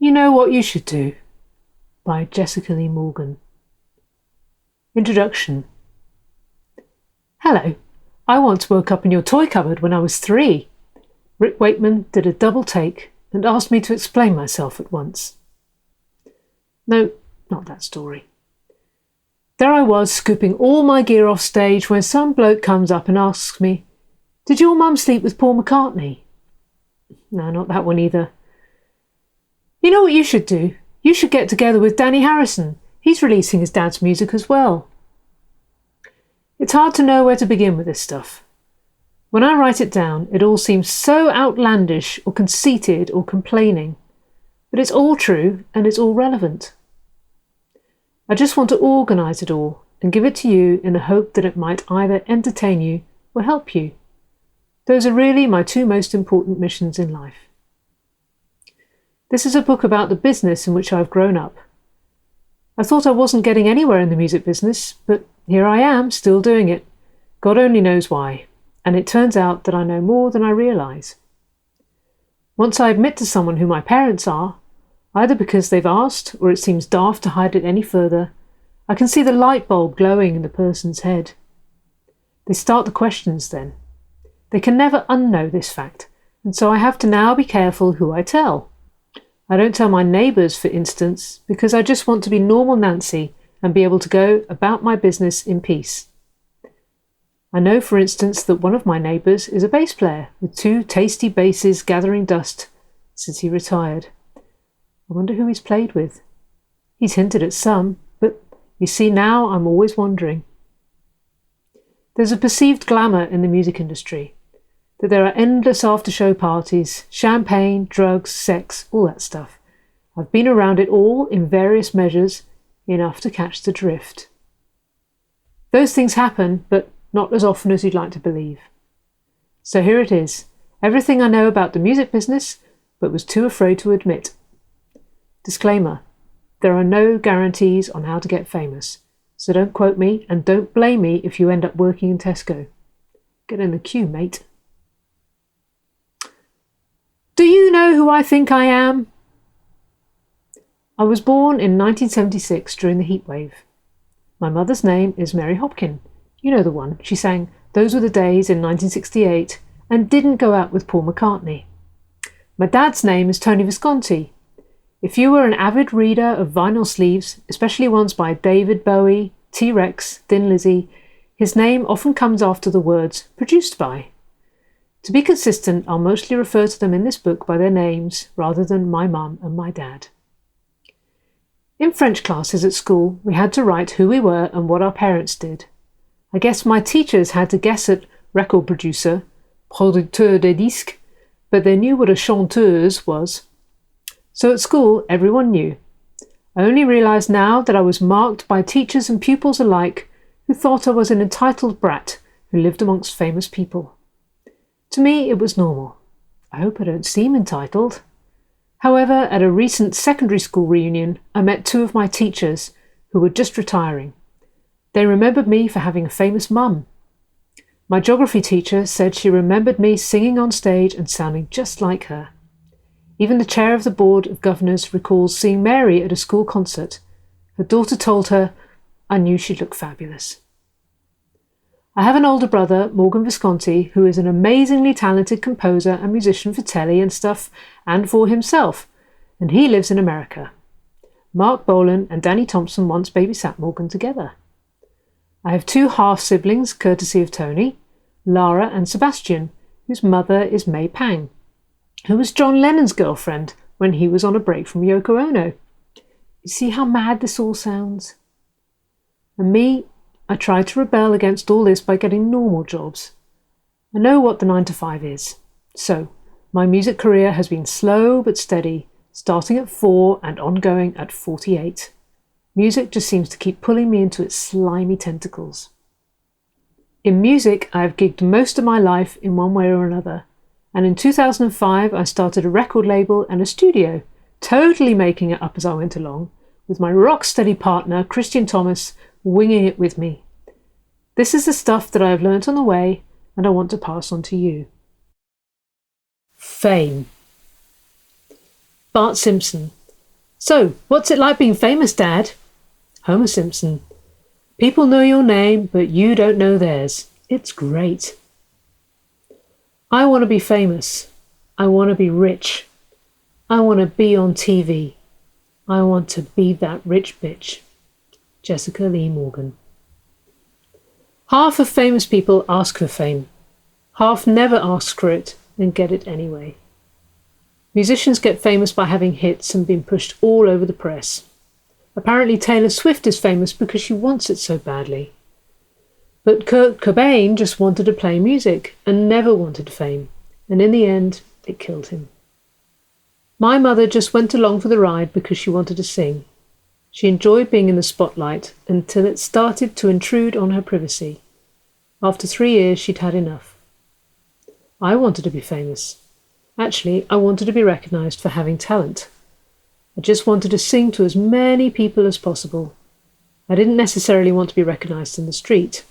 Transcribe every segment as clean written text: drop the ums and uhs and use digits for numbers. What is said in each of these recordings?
You Know What You Should Do by Jessica Lee Morgan. Introduction. Hello. I once woke up in your toy cupboard when I was 3. Rick Wakeman did a double take and asked me to explain myself at once. No, not that story. There I was, scooping all my gear off stage when some bloke comes up and asks me, "Did your mum sleep with Paul McCartney?" No, not that one either. You know what you should do? You should get together with Danny Harrison. He's releasing his dad's music as well. It's hard to know where to begin with this stuff. When I write it down, it all seems so outlandish or conceited or complaining. But it's all true and it's all relevant. I just want to organise it all and give it to you in the hope that it might either entertain you or help you. Those are really my 2 most important missions in life. This is a book about the business in which I've grown up. I thought I wasn't getting anywhere in the music business, but here I am, still doing it. God only knows why, and it turns out that I know more than I realise. Once I admit to someone who my parents are, either because they've asked or it seems daft to hide it any further, I can see the light bulb glowing in the person's head. They start the questions then. They can never unknow this fact, and so I have to now be careful who I tell. I don't tell my neighbours, for instance, because I just want to be normal Nancy and be able to go about my business in peace. I know, for instance, that one of my neighbours is a bass player with 2 tasty basses gathering dust since he retired. I wonder who he's played with. He's hinted at some, but you see, now I'm always wondering. There's a perceived glamour in the music industry, that there are endless after-show parties, champagne, drugs, sex, all that stuff. I've been around it all in various measures, enough to catch the drift. Those things happen, but not as often as you'd like to believe. So here it is, everything I know about the music business, but was too afraid to admit. Disclaimer, there are no guarantees on how to get famous, so don't quote me and don't blame me if you end up working in Tesco. Get in the queue, mate. Do you know who I think I am? I was born in 1976 during the heatwave. My mother's name is Mary Hopkin. You know the one. She sang Those Were the Days in 1968 and didn't go out with Paul McCartney. My dad's name is Tony Visconti. If you were an avid reader of vinyl sleeves, especially ones by David Bowie, T-Rex, Thin Lizzy, his name often comes after the words produced by. To be consistent, I'll mostly refer to them in this book by their names rather than my mum and my dad. In French classes at school, we had to write who we were and what our parents did. I guess my teachers had to guess at record producer, producteur de disques, but they knew what a chanteuse was. So at school, everyone knew. I only realised now that I was marked by teachers and pupils alike who thought I was an entitled brat who lived amongst famous people. To me, it was normal. I hope I don't seem entitled. However, at a recent secondary school reunion, I met 2 of my teachers who were just retiring. They remembered me for having a famous mum. My geography teacher said she remembered me singing on stage and sounding just like her. Even the chair of the Board of Governors recalls seeing Mary at a school concert. Her daughter told her, "I knew she'd look fabulous." I have an older brother, Morgan Visconti, who is an amazingly talented composer and musician for telly and stuff, and for himself, and he lives in America. Mark Bolan and Danny Thompson once babysat Morgan together. I have 2 half-siblings, courtesy of Tony, Lara and Sebastian, whose mother is May Pang, who was John Lennon's girlfriend when he was on a break from Yoko Ono. You see how mad this all sounds? And me, I tried to rebel against all this by getting normal jobs. I know what the 9-to-5 is. So, my music career has been slow but steady, starting at 4 and ongoing at 48. Music just seems to keep pulling me into its slimy tentacles. In music, I have gigged most of my life in one way or another, and in 2005 I started a record label and a studio, totally making it up as I went along, with my rock-steady partner, Christian Thomas, winging it with me. This is the stuff that I have learnt on the way, and I want to pass on to you. Fame. Bart Simpson, So, what's it like being famous, Dad? Homer Simpson. People know your name, but you don't know theirs. It's great. I want to be famous. I want to be rich. I want to be on TV. I want to be that rich bitch. Jessica Lee Morgan. Half of famous people ask for fame. Half never ask for it and get it anyway. Musicians get famous by having hits and being pushed all over the press. Apparently Taylor Swift is famous because she wants it so badly. But Kurt Cobain just wanted to play music and never wanted fame, and in the end, it killed him. My mother just went along for the ride because she wanted to sing. She enjoyed being in the spotlight until it started to intrude on her privacy. After 3 years, she'd had enough. I wanted to be famous. Actually, I wanted to be recognised for having talent. I just wanted to sing to as many people as possible. I didn't necessarily want to be recognised in the street.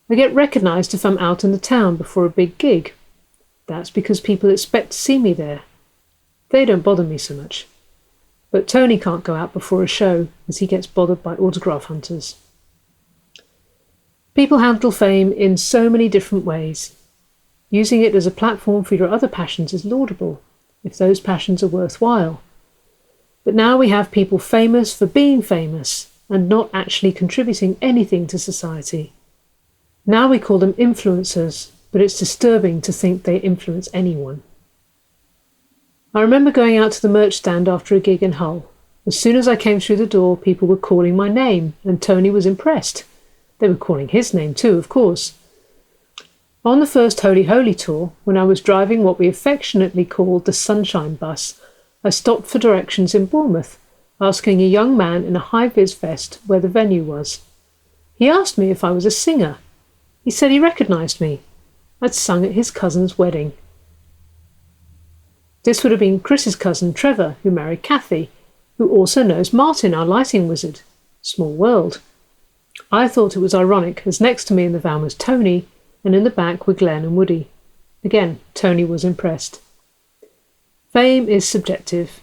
I get recognised if I'm out in the town before a big gig. That's because people expect to see me there. They don't bother me so much. But Tony can't go out before a show as he gets bothered by autograph hunters. People handle fame in so many different ways. Using it as a platform for your other passions is laudable, if those passions are worthwhile. But now we have people famous for being famous and not actually contributing anything to society. Now we call them influencers, but it's disturbing to think they influence anyone. I remember going out to the merch stand after a gig in Hull. As soon as I came through the door, people were calling my name, and Tony was impressed. They were calling his name too, of course. On the first Holy Holy tour, when I was driving what we affectionately called the Sunshine Bus, I stopped for directions in Bournemouth, asking a young man in a high-vis vest where the venue was. He asked me if I was a singer. He said he recognised me. I'd sung at his cousin's wedding. This would have been Chris's cousin Trevor, who married Kathy, who also knows Martin, our lighting wizard. Small world. I thought it was ironic, as next to me in the van was Tony, and in the back were Glenn and Woody. Again, Tony was impressed. Fame is subjective.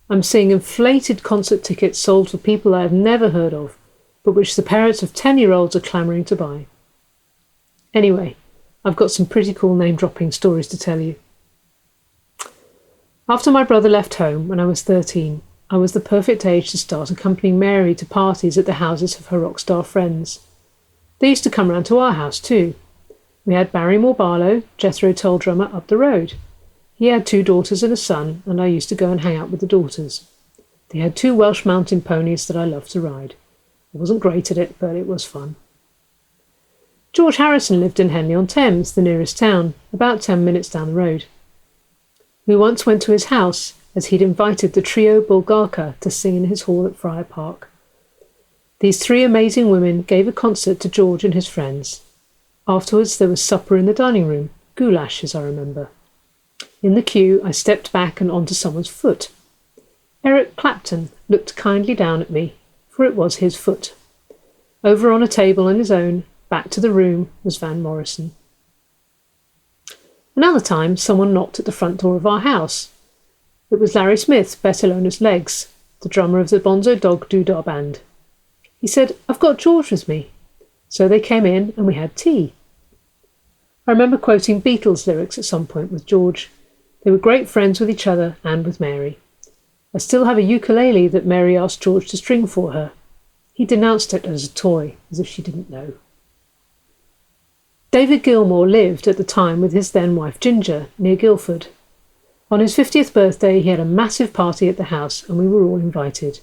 I'm seeing inflated concert tickets sold for people I have never heard of, but which the parents of 10-year-olds are clamouring to buy. Anyway, I've got some pretty cool name-dropping stories to tell you. After my brother left home when I was 13, I was the perfect age to start accompanying Mary to parties at the houses of her rock star friends. They used to come round to our house too. We had Barrymore Barlow, Jethro Tull drummer, up the road. He had 2 daughters and a son, and I used to go and hang out with the daughters. They had 2 Welsh mountain ponies that I loved to ride. I wasn't great at it, but it was fun. George Harrison lived in Henley-on-Thames, the nearest town, about 10 minutes down the road. We once went to his house, as he'd invited the trio Bulgarka to sing in his hall at Friar Park. These 3 amazing women gave a concert to George and his friends. Afterwards there was supper in the dining room, goulash as I remember. In the queue I stepped back and onto someone's foot. Eric Clapton looked kindly down at me, for it was his foot. Over on a table on his own, back to the room, was Van Morrison. Another time someone knocked at the front door of our house. It was Larry Smith, better known as Legs, the drummer of the Bonzo Dog Doodah Band. He said, "I've got George with me." So they came in and we had tea. I remember quoting Beatles lyrics at some point with George. They were great friends with each other and with Mary. I still have a ukulele that Mary asked George to string for her. He denounced it as a toy, as if she didn't know. David Gilmour lived at the time with his then wife Ginger, near Guildford. On his 50th birthday he had a massive party at the house and we were all invited.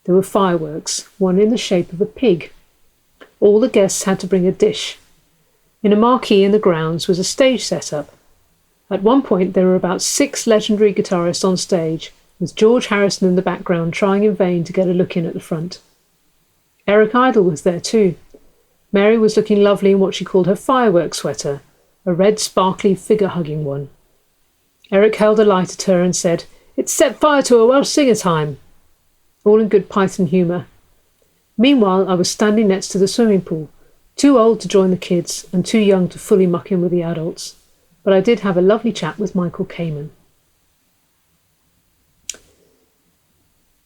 There were fireworks, one in the shape of a pig. All the guests had to bring a dish. In a marquee in the grounds was a stage set up. At one point there were about 6 legendary guitarists on stage, with George Harrison in the background trying in vain to get a look in at the front. Eric Idle was there too. Mary was looking lovely in what she called her firework sweater, a red sparkly figure-hugging one. Eric held a light at her and said, "It's set fire to a Welsh singer time," all in good Python humour. Meanwhile I was standing next to the swimming pool, too old to join the kids and too young to fully muck in with the adults, but I did have a lovely chat with Michael Kamen.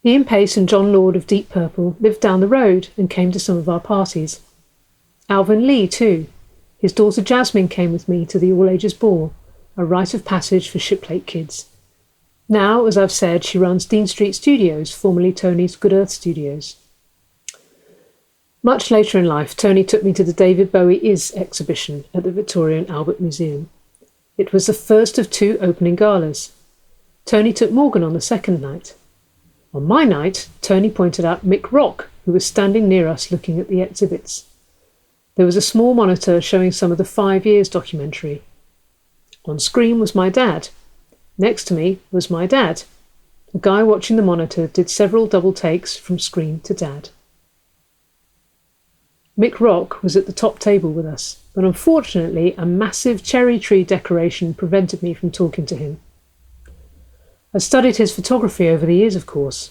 Ian Pace and John Lord of Deep Purple lived down the road and came to some of our parties. Alvin Lee, too. His daughter Jasmine came with me to the all-ages ball, a rite of passage for Shiplake kids. Now, as I've said, she runs Dean Street Studios, formerly Tony's Good Earth Studios. Much later in life, Tony took me to the David Bowie Is exhibition at the Victoria and Albert Museum. It was the first of 2 opening galas. Tony took Morgan on the second night. On my night, Tony pointed out Mick Rock, who was standing near us looking at the exhibits. There was a small monitor showing some of the 5 Years documentary. On screen was my dad. Next to me was my dad. The guy watching the monitor did several double takes from screen to dad. Mick Rock was at the top table with us, but unfortunately a massive cherry tree decoration prevented me from talking to him. I studied his photography over the years, of course.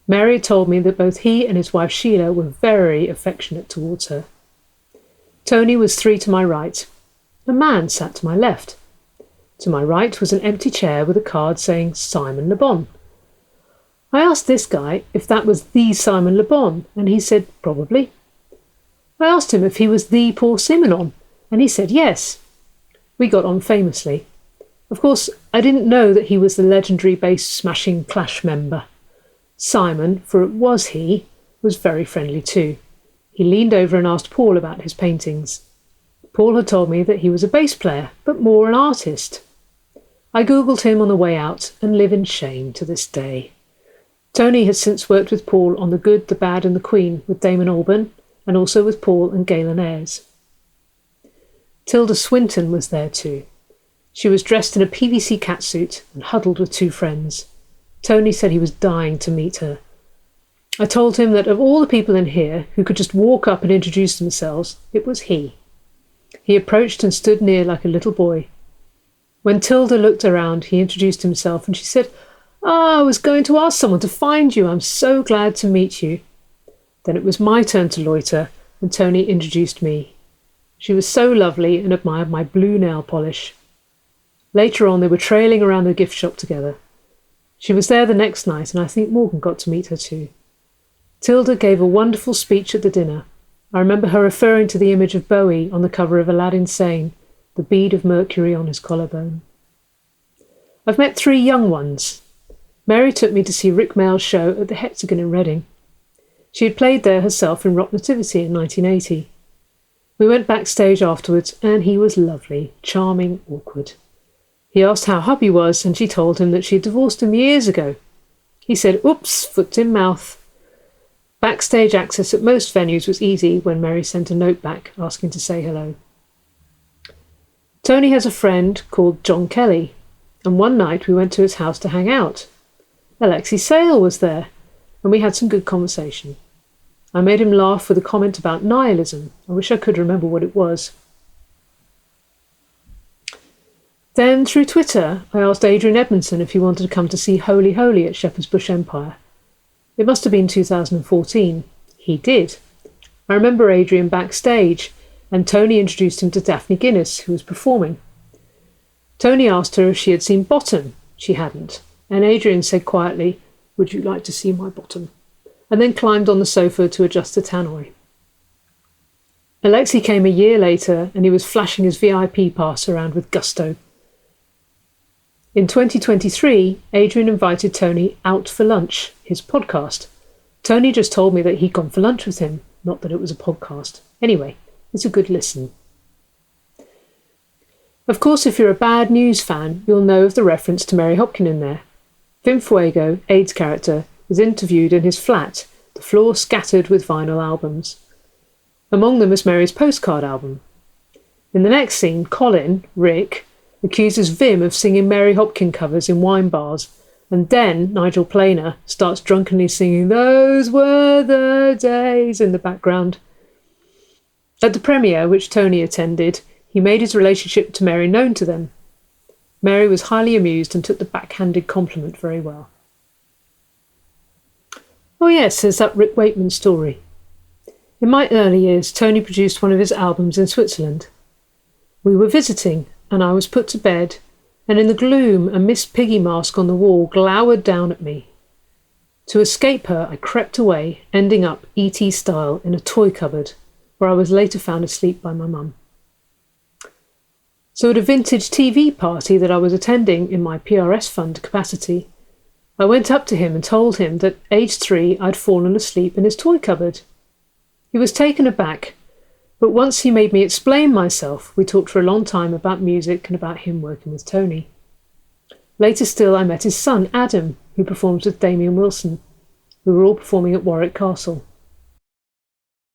Mary told me that both he and his wife Sheila were very affectionate towards her. Tony was 3 to my right. A man sat to my left. To my right was an empty chair with a card saying Simon Le Bon. I asked this guy if that was the Simon Le Bon, and he said probably. I asked him if he was the Paul Simonon, and he said yes. We got on famously. Of course, I didn't know that he was the legendary bass smashing Clash member. Simon, for it was he, was very friendly too. He leaned over and asked Paul about his paintings. Paul had told me that he was a bass player, but more an artist. I googled him on the way out and live in shame to this day. Tony has since worked with Paul on The Good, the Bad and the Queen with Damon Albarn, and also with Paul and Galen Ayres. Tilda Swinton was there too. She was dressed in a PVC catsuit and huddled with 2 friends. Tony said he was dying to meet her. I told him that of all the people in here who could just walk up and introduce themselves, it was he. He approached and stood near like a little boy. When Tilda looked around, he introduced himself and she said, I was going to ask someone to find you. I'm so glad to meet you. Then it was my turn to loiter and Tony introduced me. She was so lovely and admired my blue nail polish. Later on, they were trailing around the gift shop together. She was there the next night and I think Morgan got to meet her too. Tilda gave a wonderful speech at the dinner. I remember her referring to the image of Bowie on the cover of Aladdin Sane, the bead of mercury on his collarbone. I've met 3 young ones. Mary took me to see Rick Mayall's show at the Hexagon in Reading. She had played there herself in Rock Nativity in 1980. We went backstage afterwards and he was lovely, charming, awkward. He asked how hubby was and she told him that she had divorced him years ago. He said, oops, foot in mouth. Backstage access at most venues was easy when Mary sent a note back asking to say hello. Tony has a friend called John Kelly, and one night we went to his house to hang out. Alexei Sale was there, and we had some good conversation. I made him laugh with a comment about nihilism. I wish I could remember what it was. Then, through Twitter, I asked Adrian Edmondson if he wanted to come to see Holy Holy at Shepherd's Bush Empire. It must have been 2014. He did. I remember Adrian backstage, and Tony introduced him to Daphne Guinness, who was performing. Tony asked her if she had seen Bottom. She hadn't, and Adrian said quietly, "Would you like to see my bottom?" and then climbed on the sofa to adjust the tannoy. Alexei came a year later, and he was flashing his VIP pass around with gusto. In 2023, Adrian invited Tony out for lunch, his podcast. Tony just told me that he'd gone for lunch with him, not that it was a podcast. Anyway, it's a good listen. Of course, if you're a Bad News fan, you'll know of the reference to Mary Hopkin in there. Vim Fuego, Aid's character, is interviewed in his flat, the floor scattered with vinyl albums. Among them is Mary's postcard album. In the next scene, Colin, Rick, accuses Vim of singing Mary Hopkin covers in wine bars, and then Nigel Planer starts drunkenly singing "Those Were the Days" in the background. At the premiere, which Tony attended, he made his relationship to Mary known to them. Mary was highly amused and took the backhanded compliment very well. Oh yes, there's that Rick Wakeman story. In my early years, Tony produced one of his albums in Switzerland. We were visiting, and I was put to bed, and in the gloom a Miss Piggy mask on the wall glowered down at me. To escape her, I crept away, ending up E.T. style in a toy cupboard, where I was later found asleep by my mum. So at a vintage TV party that I was attending in my PRS fund capacity, I went up to him and told him that aged 3 I'd fallen asleep in his toy cupboard. He was taken aback, but once he made me explain myself, we talked for a long time about music and about him working with Tony. Later still, I met his son, Adam, who performs with Damien Wilson. We were all performing at Warwick Castle.